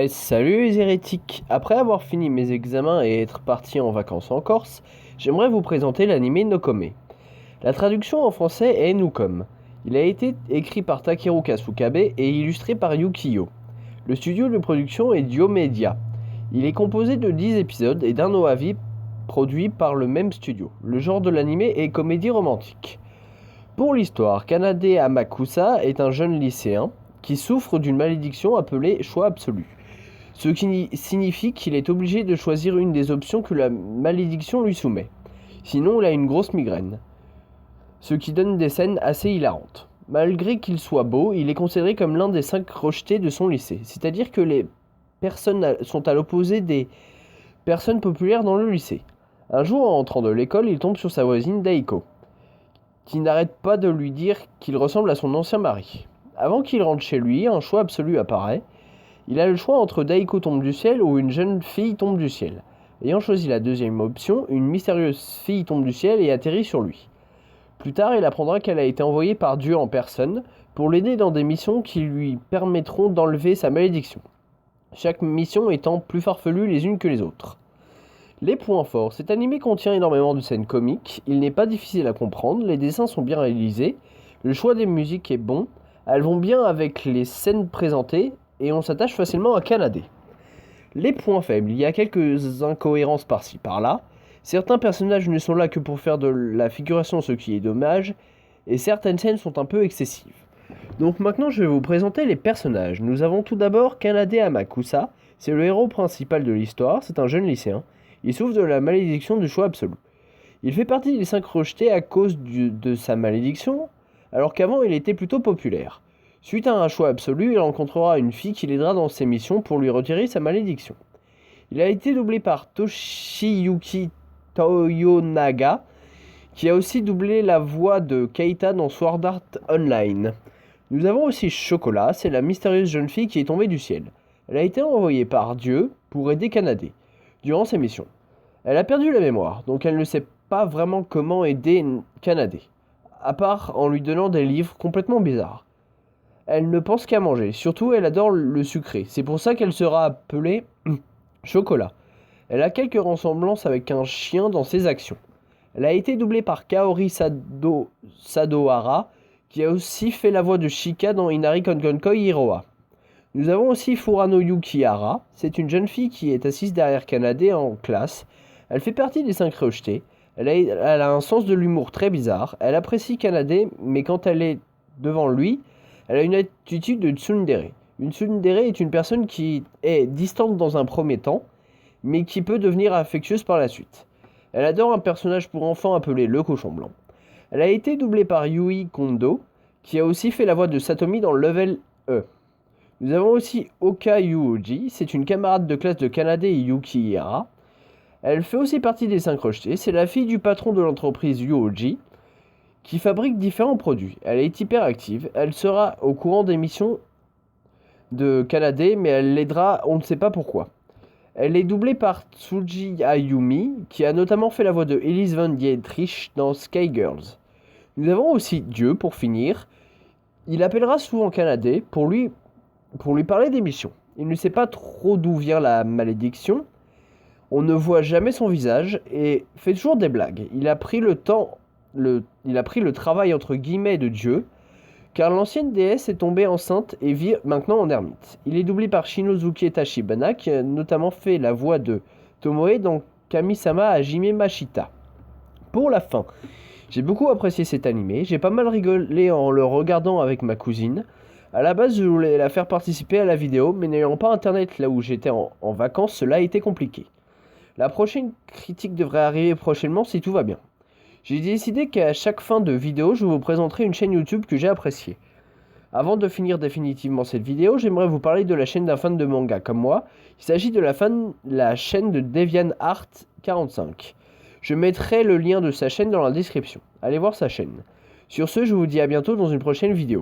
Salut les hérétiques! Après avoir fini mes examens et être parti en vacances en Corse, j'aimerais vous présenter l'anime Nokome. La traduction en français est Nukom. Il a été écrit par Takeru Kasukabe et illustré par Yukiyo. Le studio de production est Dio Media. Il est composé de 10 épisodes et d'un OAV produit par le même studio. Le genre de l'anime est comédie romantique. Pour l'histoire, Kanade Amakusa est un jeune lycéen qui souffre d'une malédiction appelée choix absolu. Ce qui signifie qu'il est obligé de choisir une des options que la malédiction lui soumet. Sinon, il a une grosse migraine. Ce qui donne des scènes assez hilarantes. Malgré qu'il soit beau, il est considéré comme l'un des 5 rejetés de son lycée. C'est-à-dire que les personnes sont à l'opposé des personnes populaires dans le lycée. Un jour, en rentrant de l'école, il tombe sur sa voisine Daiko, qui n'arrête pas de lui dire qu'il ressemble à son ancien mari. Avant qu'il rentre chez lui, un choix absolu apparaît. Il a le choix entre Daiko tombe du ciel ou une jeune fille tombe du ciel. Ayant choisi la deuxième option, une mystérieuse fille tombe du ciel et atterrit sur lui. Plus tard, il apprendra qu'elle a été envoyée par Dieu en personne pour l'aider dans des missions qui lui permettront d'enlever sa malédiction. Chaque mission étant plus farfelue les unes que les autres. Les points forts. Cet animé contient énormément de scènes comiques, il n'est pas difficile à comprendre, les dessins sont bien réalisés, le choix des musiques est bon, elles vont bien avec les scènes présentées, et on s'attache facilement à Kanade. Les points faibles, il y a quelques incohérences par-ci par-là. Certains personnages ne sont là que pour faire de la figuration, ce qui est dommage, et certaines scènes sont un peu excessives. Donc maintenant je vais vous présenter les personnages. Nous avons tout d'abord Kanade Amakusa, c'est le héros principal de l'histoire, c'est un jeune lycéen. Il souffre de la malédiction du choix absolu. Il fait partie des 5 rejetés à cause de sa malédiction, alors qu'avant il était plutôt populaire. Suite à un choix absolu, il rencontrera une fille qui l'aidera dans ses missions pour lui retirer sa malédiction. Il a été doublé par Toshiyuki Toyonaga, qui a aussi doublé la voix de Keita dans Sword Art Online. Nous avons aussi Chocolat, c'est la mystérieuse jeune fille qui est tombée du ciel. Elle a été envoyée par Dieu pour aider Kanade durant ses missions. Elle a perdu la mémoire, donc elle ne sait pas vraiment comment aider Kanade, à part en lui donnant des livres complètement bizarres. Elle ne pense qu'à manger, surtout elle adore le sucré, c'est pour ça qu'elle sera appelée Chocolat. Elle a quelques ressemblances avec un chien dans ses actions. Elle a été doublée par Kaori Sadohara, qui a aussi fait la voix de Shika dans Inari Konkonkoi Hiroa. Nous avons aussi Furano Yukihara, c'est une jeune fille qui est assise derrière Kanade en classe. Elle fait partie des 5 rejetés, elle a un sens de l'humour très bizarre, elle apprécie Kanade, mais quand elle est devant lui, elle a une attitude de tsundere. Une tsundere est une personne qui est distante dans un premier temps, mais qui peut devenir affectueuse par la suite. Elle adore un personnage pour enfants appelé le cochon blanc. Elle a été doublée par Yui Kondo, qui a aussi fait la voix de Satomi dans Level E. Nous avons aussi Oka Yuuji, c'est une camarade de classe de Kanade et Yukihara. Elle fait aussi partie des 5 rejetés, c'est la fille du patron de l'entreprise Yuuji, qui fabrique différents produits. Elle est hyper active, elle sera au courant des missions de Kanade, mais elle l'aidera, on ne sait pas pourquoi. Elle est doublée par Tsuji Ayumi, qui a notamment fait la voix de Elise Van Dietrich dans Sky Girls. Nous avons aussi Dieu, pour finir. Il appellera souvent Kanade pour lui parler des missions. Il ne sait pas trop d'où vient la malédiction, on ne voit jamais son visage, et fait toujours des blagues. Il a pris le travail entre guillemets de Dieu, car l'ancienne déesse est tombée enceinte et vit maintenant en ermite. Il est doublé par Shinozuke Tachibana, qui a notamment fait la voix de Tomoe dans Kami-sama Hajime Mashita. Pour la fin, j'ai beaucoup apprécié cet animé, j'ai pas mal rigolé en le regardant avec ma cousine. A la base, je voulais la faire participer à la vidéo, mais n'ayant pas internet là où j'étais en vacances, cela a été compliqué. La prochaine critique devrait arriver prochainement si tout va bien. J'ai décidé qu'à chaque fin de vidéo, je vous présenterai une chaîne YouTube que j'ai appréciée. Avant de finir définitivement cette vidéo, j'aimerais vous parler de la chaîne d'un fan de manga comme moi. Il s'agit de la chaîne de DeviantArt45. Je mettrai le lien de sa chaîne dans la description. Allez voir sa chaîne. Sur ce, je vous dis à bientôt dans une prochaine vidéo.